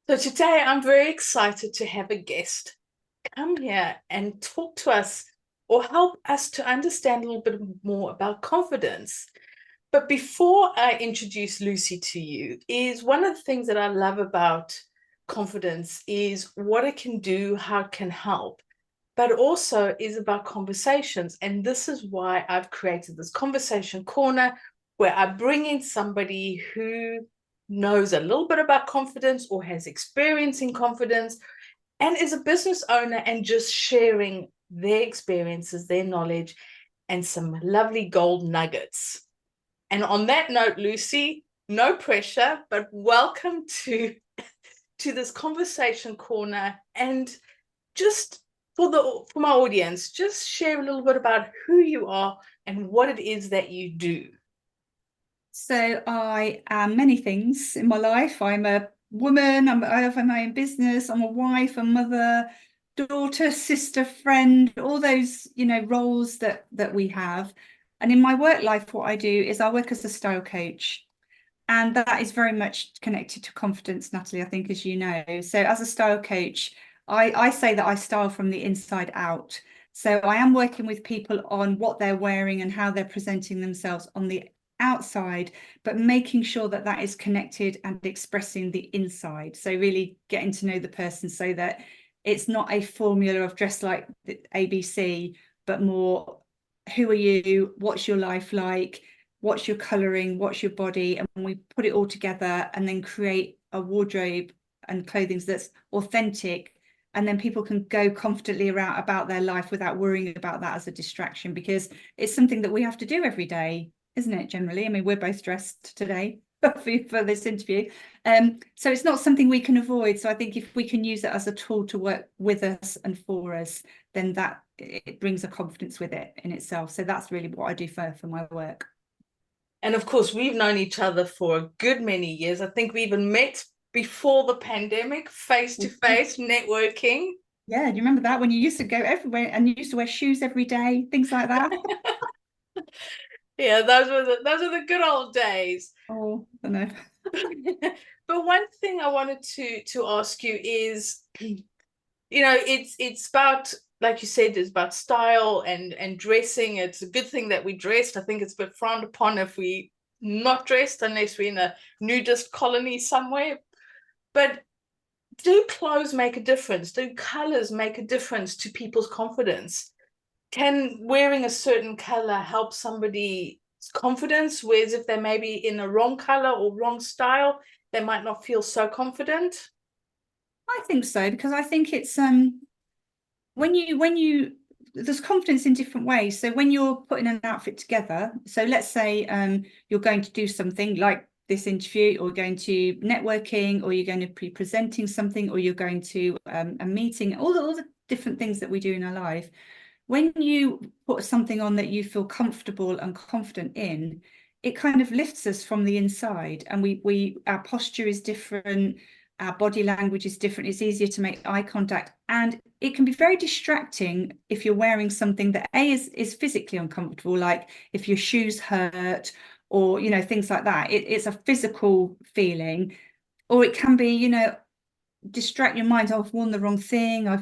So today I'm very excited to have a guest come here and talk to us or help us to understand a little bit more about confidence. But before I introduce Lucy to you, is one of the things that I love about confidence is what it can do, how it can help, but also is about conversations. And this is why I've created this conversation corner where I bring in somebody who knows a little bit about confidence or has experience in confidence and is a business owner and just sharing their experiences, their knowledge, and some lovely gold nuggets. And on that note, Lucy, no pressure, but welcome to this conversation corner. And just for my audience, just share a little bit about who you are and what it is that you do. So I am many things in my life. I'm a woman, I have my own business, I'm a wife, a mother, daughter, sister, friend, all those, roles that we have. And in my work life, what I do is I work as a style coach. And that is very much connected to confidence, Natalie, I think, as you know. So as a style coach, I say that I style from the inside out. So I am working with people on what they're wearing and how they're presenting themselves on the outside, but making sure that that is connected and expressing the inside. So really getting to know the person so that it's not a formula of dress like the ABC, but more who are you? What's your life like? What's your colouring? What's your body? And we put it all together and then create a wardrobe and clothing that's authentic. And then people can go confidently around about their life without worrying about that as a distraction, because it's something that we have to do every day, isn't it? Generally, I mean, we're both dressed today for this interview. So it's not something we can avoid. So I think if we can use it as a tool to work with us and for us, then that it brings a confidence with it in itself. So that's really what I do for my work. And of course, we've known each other for a good many years. I think we even met before the pandemic, face to face, networking. Yeah, do you remember that when you used to go everywhere and you used to wear shoes every day, things like that? Yeah, those are the good old days. Oh, I know. But one thing I wanted to ask you is, it's about, like you said, it's about style and dressing. It's a good thing that we dressed. I think it's a bit frowned upon if we not dressed unless we're in a nudist colony somewhere. But do clothes make a difference? Do colors make a difference to people's confidence? Can wearing a certain color help somebody's confidence? Whereas if they may be in the wrong color or wrong style, they might not feel so confident. I think so, because I think it's when you there's confidence in different ways. So when you're putting an outfit together, so let's say you're going to do something like this interview, or going to networking, or you're going to be presenting something, or you're going to a meeting, all the different things that we do in our life. When you put something on that you feel comfortable and confident in, it kind of lifts us from the inside, and we our posture is different, our body language is different, it's easier to make eye contact, and it can be very distracting if you're wearing something that is physically uncomfortable, like if your shoes hurt, or things like that. It's a physical feeling. Or it can be, distract your mind. Oh, I've worn the wrong thing. I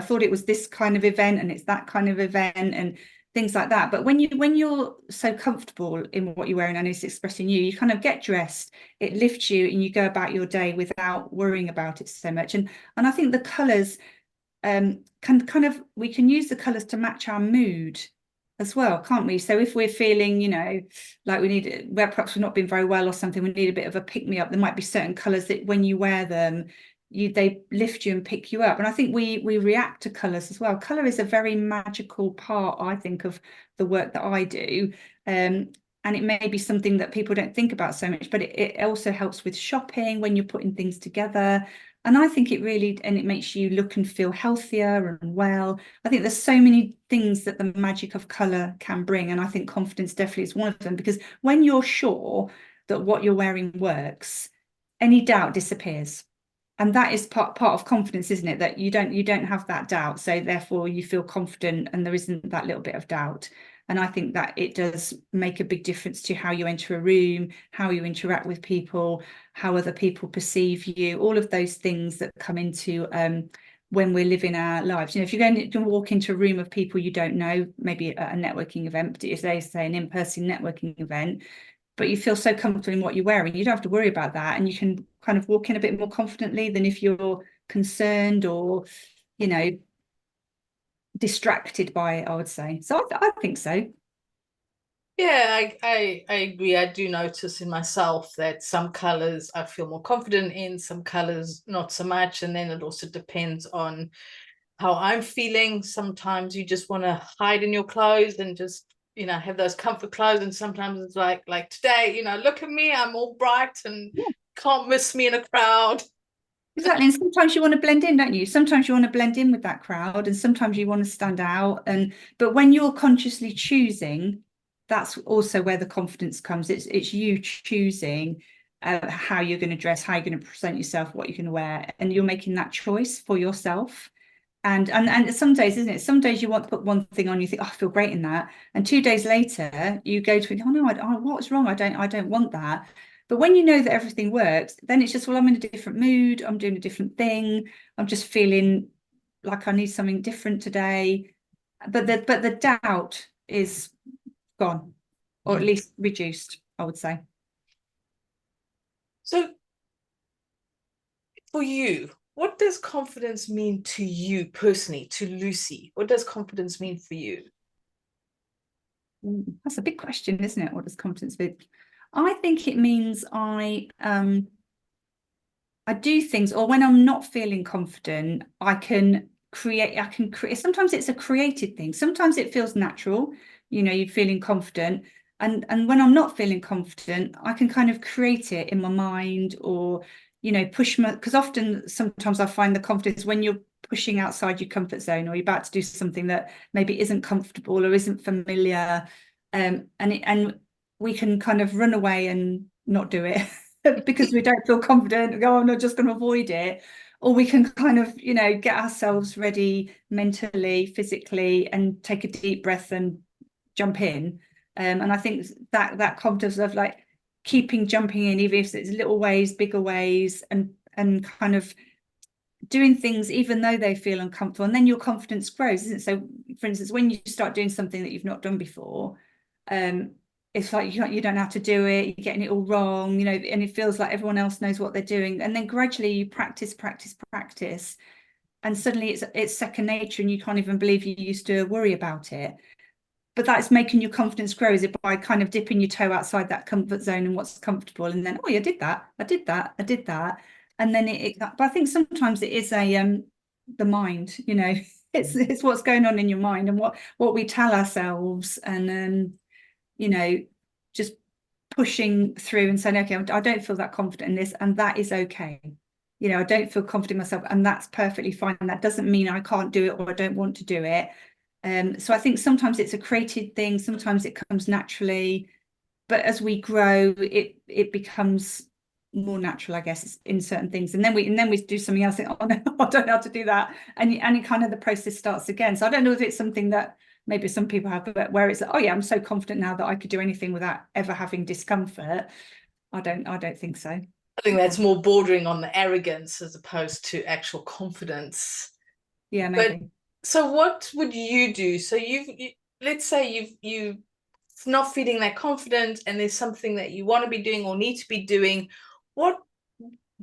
thought it was this kind of event and it's that kind of event, and things like that. But when you're so comfortable in what you're wearing and it's expressing you, you kind of get dressed, it lifts you, and you go about your day without worrying about it so much. And I think the colours can kind of, we can use the colours to match our mood as well, can't we? So if we're feeling, like we need, where perhaps we've not been very well or something, we need a bit of a pick me up, there might be certain colours that when you wear them, they lift you and pick you up. And I think we react to colours as well. Colour is a very magical part, I think, of the work that I do. And it may be something that people don't think about so much, but it also helps with shopping when you're putting things together. And I think it makes you look and feel healthier and well. I think there's so many things that the magic of colour can bring. And I think confidence definitely is one of them, because when you're sure that what you're wearing works, any doubt disappears. And that is part of confidence, isn't it? That you don't have that doubt. So therefore you feel confident and there isn't that little bit of doubt. And I think that it does make a big difference to how you enter a room, how you interact with people, how other people perceive you, all of those things that come into when we're living our lives. If you're going to walk into a room of people you don't know, maybe at a networking event, but if they say an in-person networking event, but you feel so comfortable in what you're wearing, you don't have to worry about that. And you can kind of walk in a bit more confidently than if you're concerned or, distracted by it, I would say. So I think so. Yeah, I agree. I do notice in myself that some colors I feel more confident in, some colors not so much. And then it also depends on how I'm feeling. Sometimes you just want to hide in your clothes and just, have those comfort clothes. And sometimes it's like today, look at me, I'm all bright and Yeah. can't miss me in a crowd. Exactly. And sometimes you want to blend in, don't you? Sometimes you want to blend in with that crowd, and sometimes you want to stand out. But when you're consciously choosing, that's also where the confidence comes. It's you choosing how you're going to dress, how you're going to present yourself, what you're going to wear, and you're making that choice for yourself. And some days, isn't it? Some days you want to put one thing on, you think, oh, I feel great in that, and 2 days later you go to, oh no, what's wrong? I don't want that. But when you know that everything works, then it's just, well, I'm in a different mood, I'm doing a different thing, I'm just feeling like I need something different today. But the doubt is gone, or at least reduced, I would say. So for you, what does confidence mean to you personally, to Lucy? What does confidence mean for you? That's a big question, isn't it? What does confidence mean? I think it means I do things, or when I'm not feeling confident, I can create, sometimes it's a created thing. Sometimes it feels natural, you're feeling confident. And when I'm not feeling confident, I can kind of create it in my mind or, because sometimes I find the confidence when you're pushing outside your comfort zone, or you're about to do something that maybe isn't comfortable or isn't familiar. And we can kind of run away and not do it. Because we don't feel confident, go, I'm not just going to avoid it. Or we can kind of, get ourselves ready mentally, physically, and take a deep breath and jump in. And I think that confidence of like keeping jumping in, even if it's little ways, bigger ways, and kind of doing things even though they feel uncomfortable, and then your confidence grows, isn't it? So for instance, when you start doing something that you've not done before, it's like you don't know how to do it, you're getting it all wrong, and it feels like everyone else knows what they're doing, and then gradually you practice, and suddenly it's second nature, and you can't even believe you used to worry about it. But that's making your confidence grow, is it, by kind of dipping your toe outside that comfort zone and what's comfortable, and then, oh yeah, I did that, and then but I think sometimes it is the mind, it's what's going on in your mind and what we tell ourselves, and just pushing through and saying, okay, I don't feel that confident in this, and that is okay. I don't feel confident in myself, and that's perfectly fine. That doesn't mean I can't do it or I don't want to do it. So I think sometimes it's a created thing, sometimes it comes naturally, but as we grow, it becomes more natural, I guess, in certain things. And then we do something else, think, oh no, I don't know how to do that. And it kind of, the process starts again. So I don't know if it's something that maybe some people have, but where it's like, oh yeah, I'm so confident now that I could do anything without ever having discomfort. I don't think so. I think that's more bordering on the arrogance as opposed to actual confidence. Yeah, But maybe. so what would you do? So let's say you not feeling that confident and there's something that you want to be doing or need to be doing. What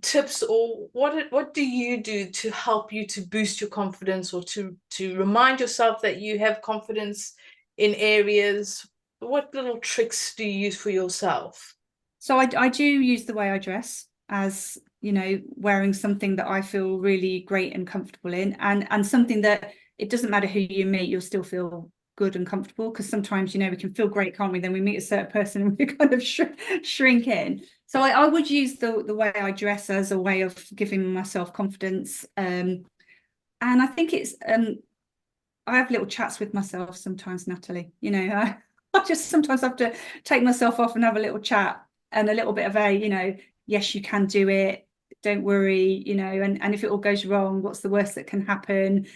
tips or what do you do to help you to boost your confidence, or to remind yourself that you have confidence in areas? What little tricks do you use for yourself? So I do use the way I dress as, wearing something that I feel really great and comfortable in, and something that it doesn't matter who you meet, you'll still feel good and comfortable, because sometimes, we can feel great, can't we? Then we meet a certain person and we kind of shrink in. So I would use the way I dress as a way of giving myself confidence. And I think it's I have little chats with myself sometimes, Natalie. I just sometimes have to take myself off and have a little chat, and a little bit of yes, you can do it. Don't worry, and if it all goes wrong, what's the worst that can happen?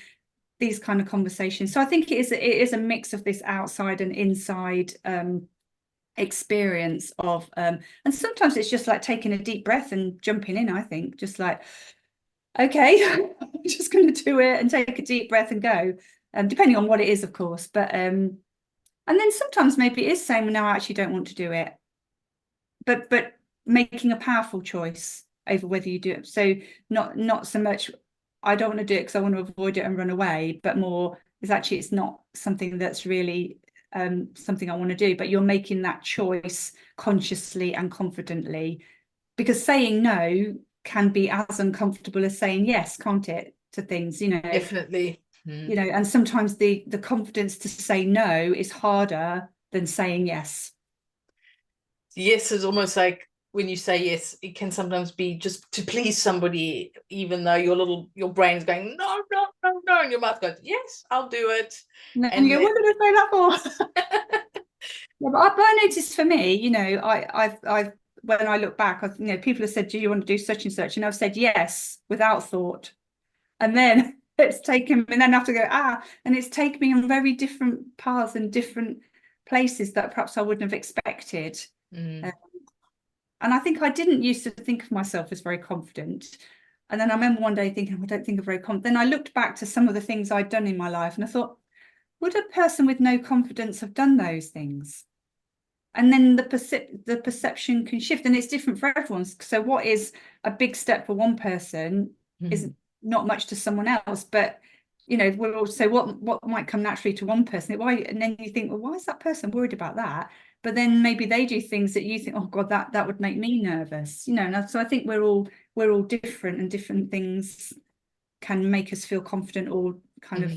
these kind of conversations. So I think it is a mix of this outside and inside experience of and sometimes it's just like taking a deep breath and jumping in. I think just like, okay, I'm just going to do it and take a deep breath and go, depending on what it is, of course. But and then sometimes maybe it is saying, well, no, I actually don't want to do it, but making a powerful choice over whether you do it. So not so much I don't want to do it because I want to avoid it and run away, but more is actually it's not something that's really something I want to do, but you're making that choice consciously and confidently, because saying no can be as uncomfortable as saying yes, can't it, to things, Definitely. And sometimes the confidence to say no is harder than saying yes. Yes is almost like when you say yes, it can sometimes be just to please somebody, even though your brain's going, no, no, no, no, and your mouth goes, yes, I'll do it. And you go, what did I say that for? Yeah, but I noticed for me, I've when I look back, people have said, do you want to do such and such? And I've said yes without thought. And then it's taken, and then I have to go, and it's taken me on very different paths and different places that perhaps I wouldn't have expected. And I think I didn't used to think of myself as very confident. And then I remember one day thinking, I don't think I'm very confident. Then I looked back to some of the things I'd done in my life and I thought, would a person with no confidence have done those things? And then the perception can shift, and it's different for everyone. So what is a big step for one person is not much to someone else. But we're also what might come naturally to one person. And then you think, well, why is that person worried about that? But then maybe they do things that you think, oh God, that would make me nervous. And so I think we're all different, and different things can make us feel confident or kind of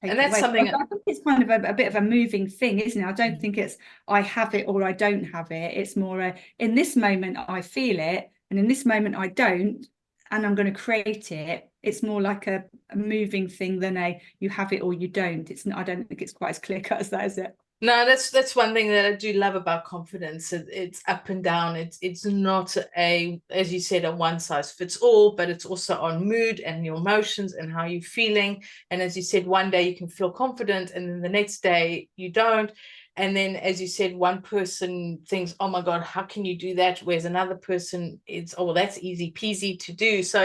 and that's something I think it's kind of a bit of a moving thing, isn't it? I don't think it's I have it or I don't have it. It's more in this moment I feel it, and in this moment I don't, and I'm going to create it. It's more like a moving thing than you have it or you don't. I don't think it's quite as clear cut as that, is it? No, that's one thing that I do love about confidence. It's up and down. It's not as you said, a one size fits all, but it's also on mood and your emotions and how you're feeling. And as you said, one day you can feel confident, and then the next day you don't. And then, as you said, one person thinks, "Oh my God, how can you do that?" Whereas another person, it's, "Oh, well, that's easy peasy to do." So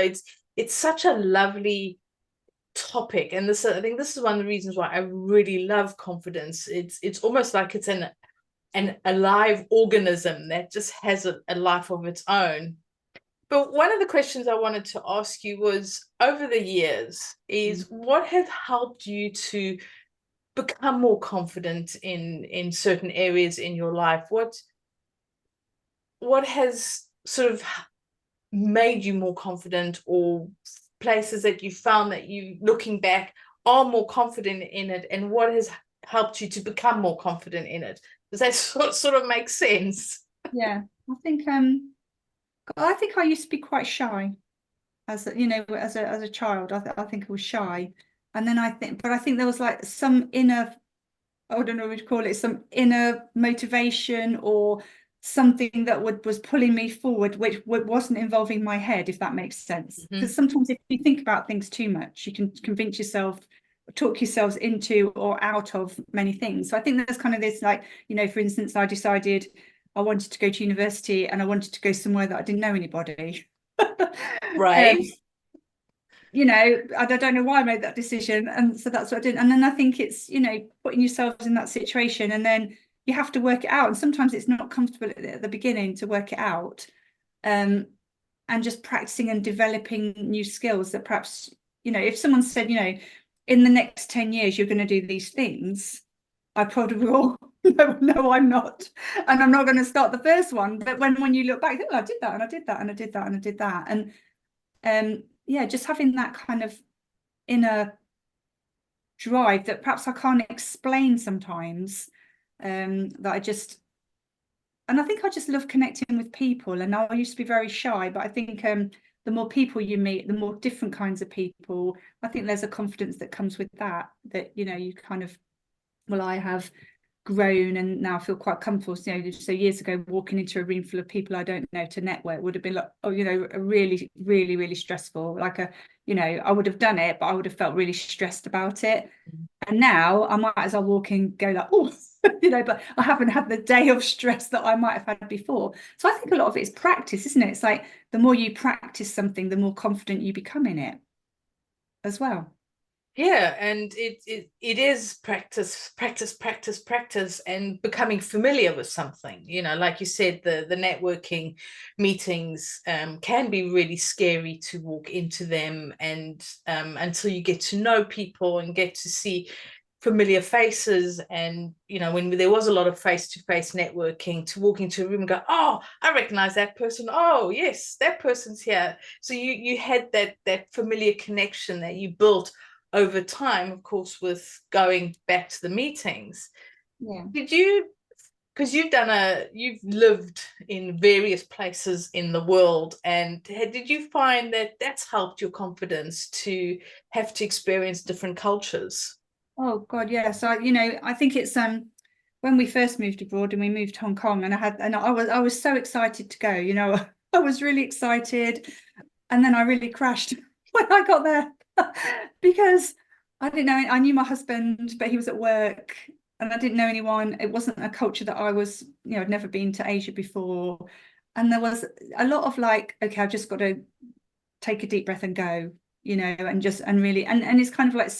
it's such a lovely topic, and I think this is one of the reasons why I really love confidence. It's almost like it's an alive organism that just has a life of its own. But one of the questions I wanted to ask you was, over the years, is what has helped you to become more confident in certain areas in your life? What has sort of made you more confident, or places that you found that you, looking back, are more confident in it, and what has helped you to become more confident in it? Does that sort of make sense? Yeah, I think I used to be quite shy as a child. I think I was shy, and then I think there was like some inner, I don't know what to call it, some inner motivation or something that was pulling me forward, which wasn't involving my head, if that makes sense. Because sometimes if you think about things too much, you can convince yourself, talk yourselves into or out of many things. So I think there's kind of this, like, for instance, I decided I wanted to go to university and I wanted to go somewhere that I didn't know anybody. Right. I don't know why I made that decision. And so that's what I did. And then I think it's, putting yourselves in that situation, and then you have to work it out. And sometimes it's not comfortable at the beginning to work it out. And just practicing and developing new skills that perhaps, if someone said, in the next 10 years, you're going to do these things, I probably will, no, I'm not. And I'm not going to start the first one. But when you look back, oh, I did that, and I did that, and I did that, and I did that. And yeah, just having that kind of inner drive that perhaps I can't explain sometimes, that and I think I just love connecting with people. And I used to be very shy, but I think the more people you meet, the more different kinds of people, I think there's a confidence that comes with that you kind of, well, I have grown and now feel quite comfortable. So years ago, walking into a room full of people I don't know to network would have been like, oh, a really, really, really stressful. I would have done it, but I would have felt really stressed about it. And now I might as well walk in and go like, oh, but I haven't had the day of stress that I might have had before. So I think a lot of it is practice, isn't it? It's like the more you practice something, the more confident you become in it as well. Yeah, and it is practice, practice, practice, practice, and becoming familiar with something. Like you said, the networking meetings can be really scary to walk into them, and until you get to know people and get to see familiar faces, and when there was a lot of face-to-face networking, to walk into a room and go, oh, I recognize that person. Oh, yes, that person's here. So you had that familiar connection that you built over time, of course, with going back to the meetings. Yeah. Did you, because you've lived in various places in the world, and did you find that that's helped your confidence to have to experience different cultures? Oh God, yeah. So I think it's when we first moved abroad and we moved to Hong Kong, and I was so excited to go. I was really excited, and then I really crashed when I got there because I didn't know. I knew my husband, but he was at work, and I didn't know anyone. It wasn't a culture that I was, I'd never been to Asia before, and there was a lot of like, okay, I've just got to take a deep breath and go, and really, and it's kind of like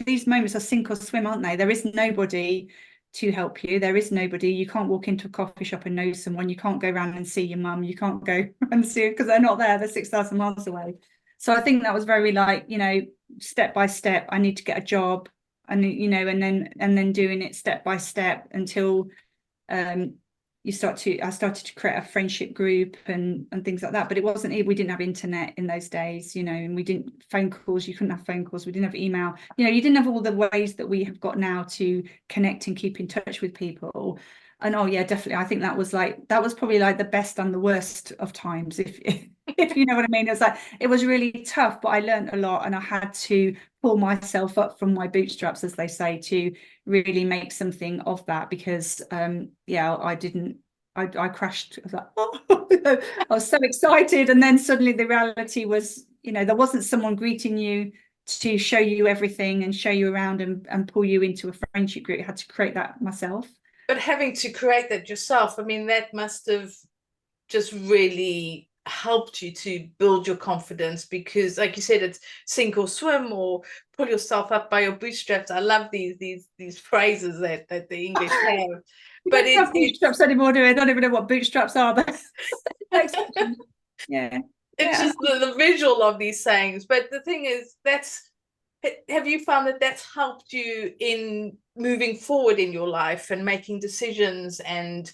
these moments are sink or swim, aren't they? There is nobody to help you. There is nobody. You can't walk into a coffee shop and know someone. You can't go around and see your mum. You can't go and see because they're not there. They're 6,000 miles away. So I think that was very like, step by step. I need to get a job, and and then doing it step by step until um I started to create a friendship group and things like that. But we didn't have internet in those days, and we didn't phone calls. You couldn't have phone calls. We didn't have email. You didn't have all the ways that we have got now to connect and keep in touch with people. And oh yeah, definitely. I think that was probably like the best and the worst of times, if you know what I mean. It was really tough, but I learned a lot, and I had to pull myself up from my bootstraps, as they say, to really make something of that, because I crashed. I was like, oh, I was so excited, and then suddenly the reality was, there wasn't someone greeting you to show you everything and show you around and pull you into a friendship group. I had to create that myself. But having to create that yourself, I mean, that must have just really helped you to build your confidence, because like you said, it's sink or swim, or pull yourself up by your bootstraps. I love these phrases that the English have. We But don't have bootstraps anymore, do we? I don't even know what bootstraps are, but yeah. it's just the visual of these sayings. But the thing is, have you found that that's helped you in moving forward in your life and making decisions, and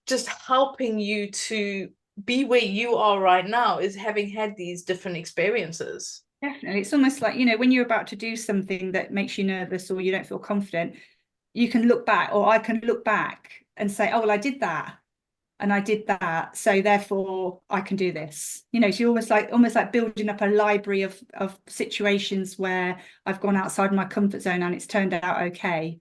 just helping you to be where you are right now, is having had these different experiences? Definitely. It's almost like, when you're about to do something that makes you nervous or you don't feel confident, you can look back, or I can look back and say, oh, well, I did that and I did that, so therefore I can do this. So you're almost like building up a library of situations where I've gone outside my comfort zone and it's turned out okay.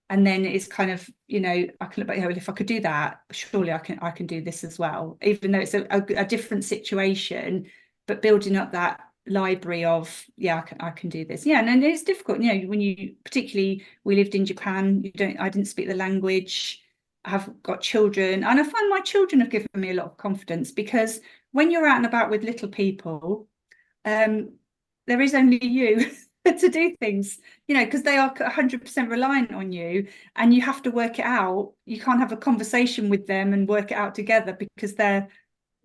And then it's kind of, I can look back, well, if I could do that, surely I can do this as well, even though it's a different situation, but building up that library of, yeah, I can do this. Yeah, and then it's difficult, when particularly we lived in Japan, I didn't speak the language. I have got children, and I find my children have given me a lot of confidence, because when you're out and about with little people, there is only you to do things, because they are 100% reliant on you, and you have to work it out. You can't have a conversation with them and work it out together because they're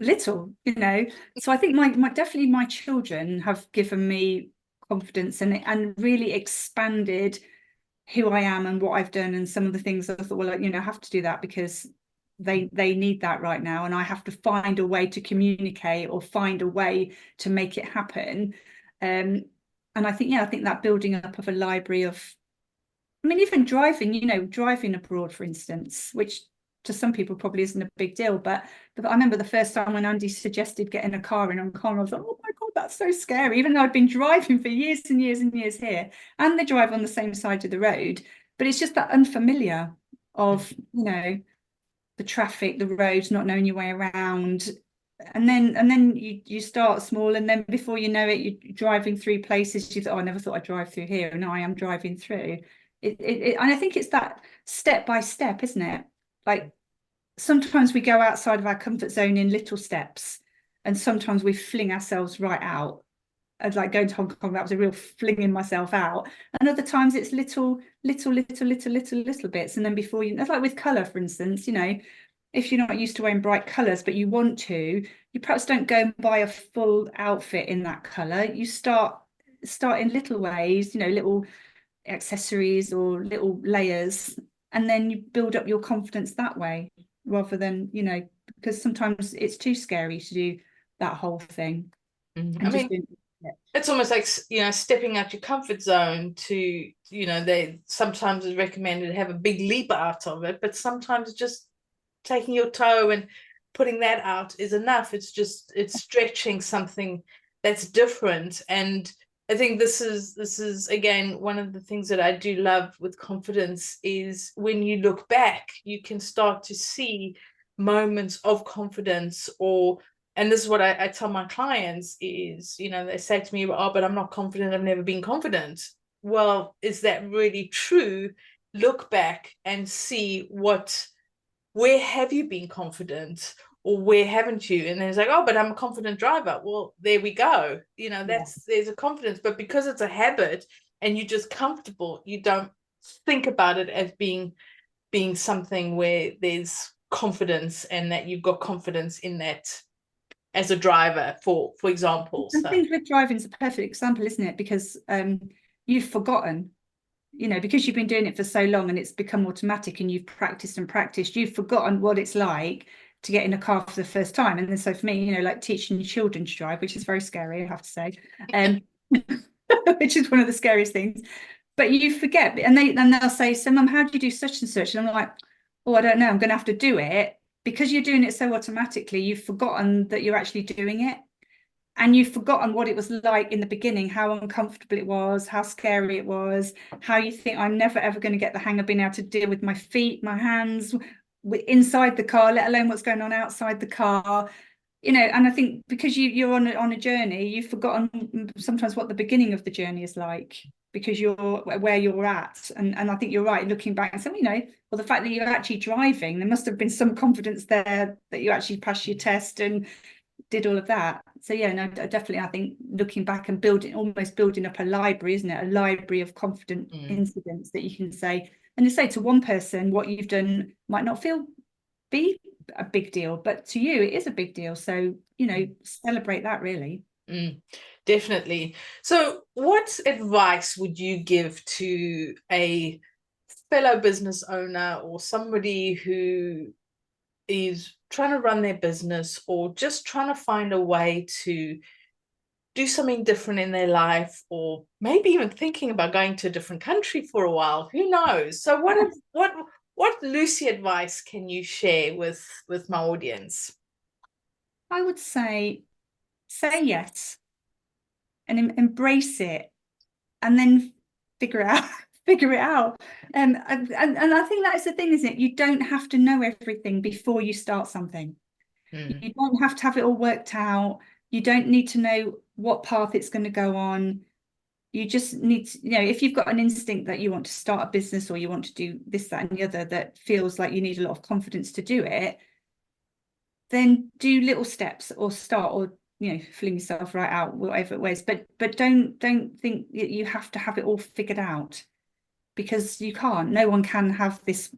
little. So I think definitely my children have given me confidence, and really expanded who I am and what I've done, and some of the things I thought, well, I have to do that because they need that right now, and I have to find a way to communicate or find a way to make it happen. And I think that building up of a library of, I mean, even driving abroad, for instance, which to some people probably isn't a big deal, but I remember the first time when Andy suggested getting a car in Hong Kong, I was like, oh my God, that's so scary. Even though I'd been driving for years and years and years here, and they drive on the same side of the road, but it's just that unfamiliar of, you know, the traffic, the roads, not knowing your way around. And then you start small, and then before you know it, you're driving through places you thought, oh, I never thought I'd drive through here, and now I am driving through. And I think it's that step by step, isn't it? Like sometimes we go outside of our comfort zone in little steps, and sometimes we fling ourselves right out. And like going to Hong Kong, that was a real flinging myself out. And other times it's little bits. And then before you, it's like with colour, for instance, you know, if you're not used to wearing bright colours, but you want to, you perhaps don't go and buy a full outfit in that colour. You start in little ways, you know, little accessories or little layers, and then you build up your confidence that way, rather than, you know, because sometimes it's too scary to do that whole thing. I And just mean, doing it's almost like, you know, stepping out your comfort zone to, you know, they sometimes it's recommended to have a big leap out of it, but sometimes just taking your toe and putting that out is enough. It's stretching something that's different. And I think this is again one of the things that I do love with confidence is when you look back, you can start to see moments of confidence. Or and this is what I tell my clients is, you know, they say to me, oh, but I'm not confident, I've never been confident. Well, is that really true? Look back and see where have you been confident, or where haven't you? And then it's like, oh, but I'm a confident driver. Well, there we go. You know, yeah. there's a confidence, but because it's a habit and you're just comfortable, you don't think about it as being something where there's confidence and that you've got confidence in that as a driver, for example. I So think with driving is a perfect example, isn't it? Because you've forgotten, you know, because you've been doing it for so long and it's become automatic, and you've practiced and practiced, you've forgotten what it's like to get in a car for the first time. And then so for me, you know, like teaching children to drive, which is very scary, I have to say, which is one of the scariest things. But you forget, and they'll say, so mum, how do you do such and such? And I'm like, oh, I don't know, I'm going to have to do it. Because you're doing it so automatically, you've forgotten that you're actually doing it. And you've forgotten what it was like in the beginning, how uncomfortable it was, how scary it was, how you think, I'm never ever going to get the hang of being able to deal with my feet, my hands inside the car, let alone what's going on outside the car. You know, and I think because you're on a journey, you've forgotten sometimes what the beginning of the journey is like, because you're where you're at. And I think you're right, looking back and saying, you know, well, the fact that you're actually driving, there must have been some confidence there that you actually passed your test and did all of that. So yeah, no, definitely, I think looking back and almost building up a library, isn't it? A library of confident incidents that you can say, and you say to one person what you've done might not be a big deal, but to you it is a big deal. So, you know, celebrate that really. Definitely. So what advice would you give to a fellow business owner or somebody who is trying to run their business or just trying to find a way to do something different in their life, or maybe even thinking about going to a different country for a while? Who knows? So what Lucy advice can you share with my audience? I would say yes and embrace it, and then figure it out. Figure it out. And I think that's the thing, isn't it? You don't have to know everything before you start something. You don't have to have it all worked out. You don't need to know what path it's going to go on. You just need to, you know, if you've got an instinct that you want to start a business, or you want to do this, that, and the other, that feels like you need a lot of confidence to do it, then do little steps, or start, or, you know, fling yourself right out, whatever it was. But don't think that you have to have it all figured out, because you can't. No one can have this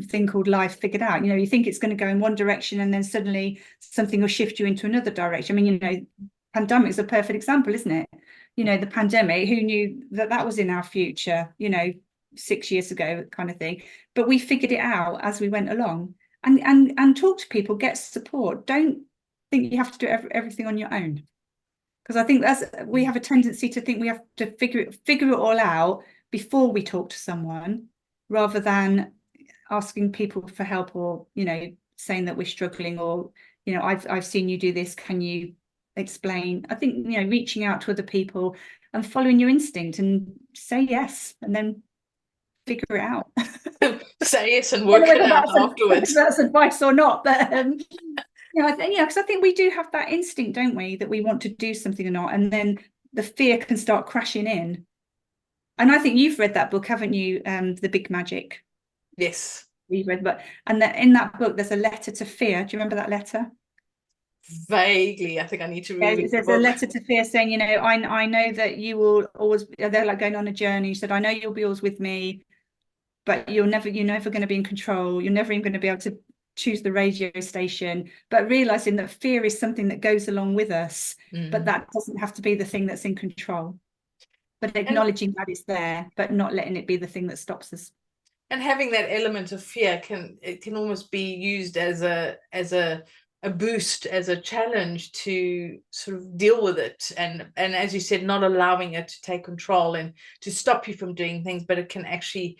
thing called life figured out. You know, you think it's going to go in one direction, and then suddenly something will shift you into another direction. I mean, you know, pandemic is a perfect example, isn't it? You know, the pandemic, who knew that that was in our future, you know, 6 years ago, kind of thing. But we figured it out as we went along. And talk to people, get support. Don't think you have to do everything on your own, because I think we have a tendency to think we have to figure it all out before we talk to someone, rather than asking people for help, or, you know, saying that we're struggling, or, you know, I've seen you do this, can you explain? I think, you know, reaching out to other people and following your instinct, and say yes, and then figure it out. Say yes and I don't work know it whether out afterwards. that's advice or not, but yeah, because I think we do have that instinct, don't we, that we want to do something or not, and then the fear can start crashing in. And I think you've read that book, haven't you? The Big Magic. Yes. You've read, but in that book, there's a letter to fear. Do you remember that letter? Vaguely, I think I need to Yeah, reread the there's a book. letter to fear saying, I know that you will always. They're like going on a journey. She said, I know you'll be always with me, but you're never going to be in control. You're never even going to be able to choose the radio station. But realizing that fear is something that goes along with us, but that doesn't have to be the thing that's in control. But And acknowledging that it's there, but not letting it be the thing that stops us. and having that element of fear can almost be used as a boost, as a challenge to sort of deal with it, and as you said, not allowing it to take control and to stop you from doing things, but it can actually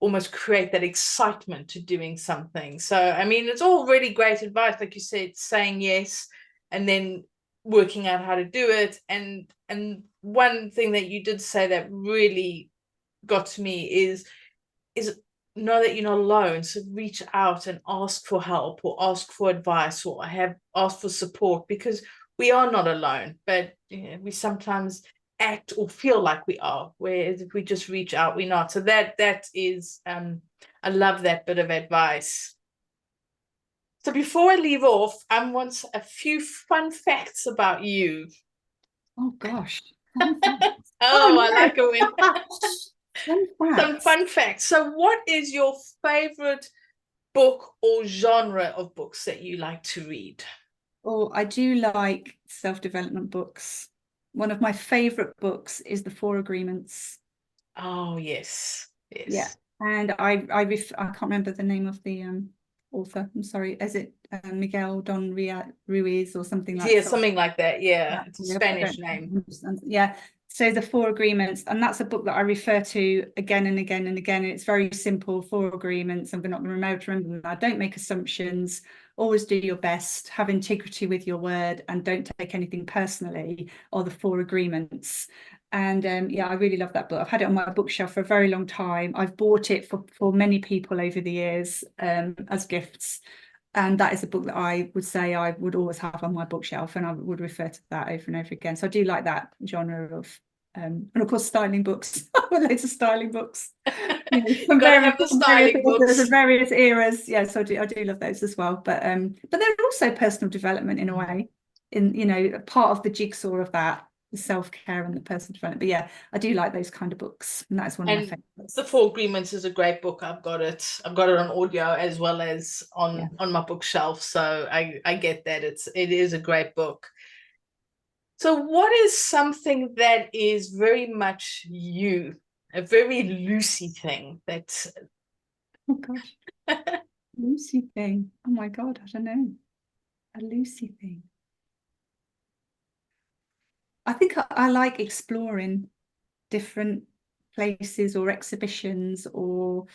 almost create that excitement to doing something. So I mean, it's all really great advice, like you said, saying yes and then working out how to do it. And one thing that you did say that really got to me is know that you're not alone. So reach out and ask for help or ask for advice or ask for support, because we are not alone, but we sometimes act or feel like we are, whereas if we just reach out, we're not. So that is I love that bit of advice. So before I leave off, I want a few fun facts about you. Oh gosh. Fun facts. Oh, Oh I no. like it when Fun some facts. fun facts. So what is your favorite book or genre of books that you like to read? Oh, I do like self-development books. One of my favorite books is The Four Agreements. Oh, yes. Yeah. Yes. And I can't remember the name of the author. I'm sorry. Is it Miguel Don Ruiz or something like Yeah, that? something like that. Yeah. Yeah, It's a I Spanish don't name. understand. Yeah. So the Four Agreements, and that's a book that I refer to again and again and again. And it's very simple. Four agreements. I'm not going to remember them. I don't make assumptions. Always do your best. Have integrity with your word, and don't take anything personally. Or the Four Agreements. And yeah, I really love that book. I've had it on my bookshelf for a very long time. I've bought it for many people over the years as gifts. And that is a book that I would say I would always have on my bookshelf, and I would refer to that over and over again. So I do like that genre of, and of course, styling books. Loads of styling books, You from got to various have the styling authors and books. various eras. Yeah, so I do love those as well. But they're also personal development in a way, part of the jigsaw of that, the self-care and the personal development. But yeah, I do like those kind of books, and that's one of my And favorites. The Four Agreements is a great book. I've got it. I've got it on audio as well as Yeah. on my bookshelf. So I get that it is a great book. So what is something that is very much you, a very Lucy thing that Oh gosh, Lucy thing. Oh my God, I don't know. A Lucy thing. I think I like exploring different places or exhibitions, or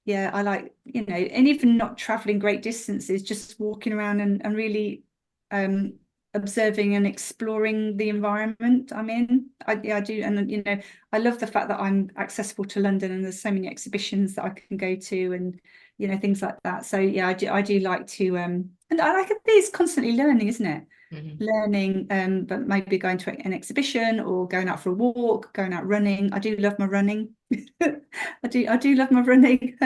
yeah, I like, and even not traveling great distances, just walking around and really um observing and exploring the environment I'm in. Yeah, I do. And I love the fact that I'm accessible to London and there's so many exhibitions that I can go to, and things like that. So yeah, I do like to and I like it. It's constantly learning, isn't it? Mhm. Learning, but maybe going to an exhibition or going out for a walk, going out running. I do love my running. I do love my running.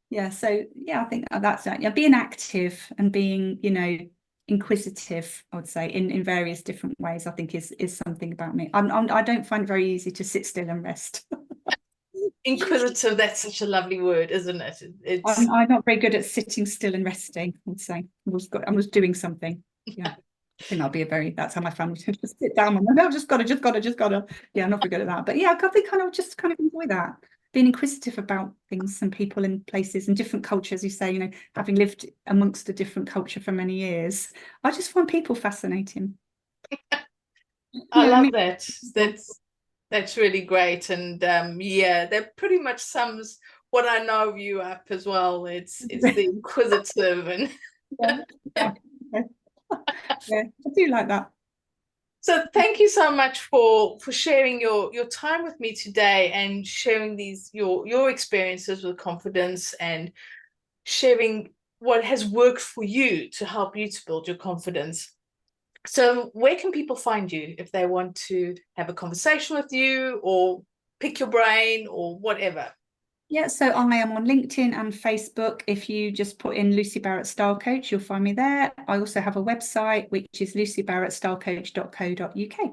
Yeah, so yeah, I think that's it. Yeah, being active and being, inquisitive, I would say, in various different ways, I think is something about me. I don't find it very easy to sit still and rest. Inquisitive, that's such a lovely word, isn't it? It's I'm not very good at sitting still and resting, I would say. I was doing something. Yeah. I think that's how my family tends to sit down and no, just gotta. Yeah, I'm not very good at that. But yeah, I think kind of enjoy that. Being inquisitive about things and people and places and different cultures, you say, having lived amongst a different culture for many years, I just find people fascinating. I I love mean, that. That's really great. And yeah, that pretty much sums what I know of you up as well. It's the inquisitive and yeah, yeah, yeah, I do like that. So thank you so much for sharing your time with me today and sharing your experiences with confidence and sharing what has worked for you to help you to build your confidence. So where can people find you if they want to have a conversation with you or pick your brain or whatever? Yeah, so I am on LinkedIn and Facebook. If you just put in Lucy Barrett Style Coach, you'll find me there. I also have a website, which is lucybarrettstylecoach.co.uk.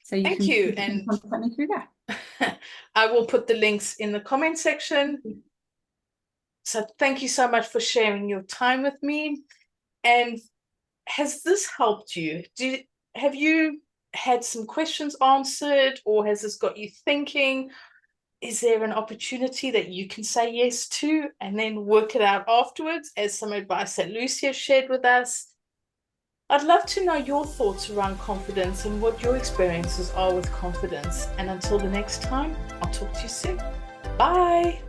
So Thank you. you can And contact me through there. I will put the links in the comment section. So thank you so much for sharing your time with me. And has this helped you? Have you had some questions answered, or has this got you thinking? Is there an opportunity that you can say yes to and then work it out afterwards, as some advice that Lucy has shared with us? I'd love to know your thoughts around confidence and what your experiences are with confidence. And until the next time, I'll talk to you soon. Bye.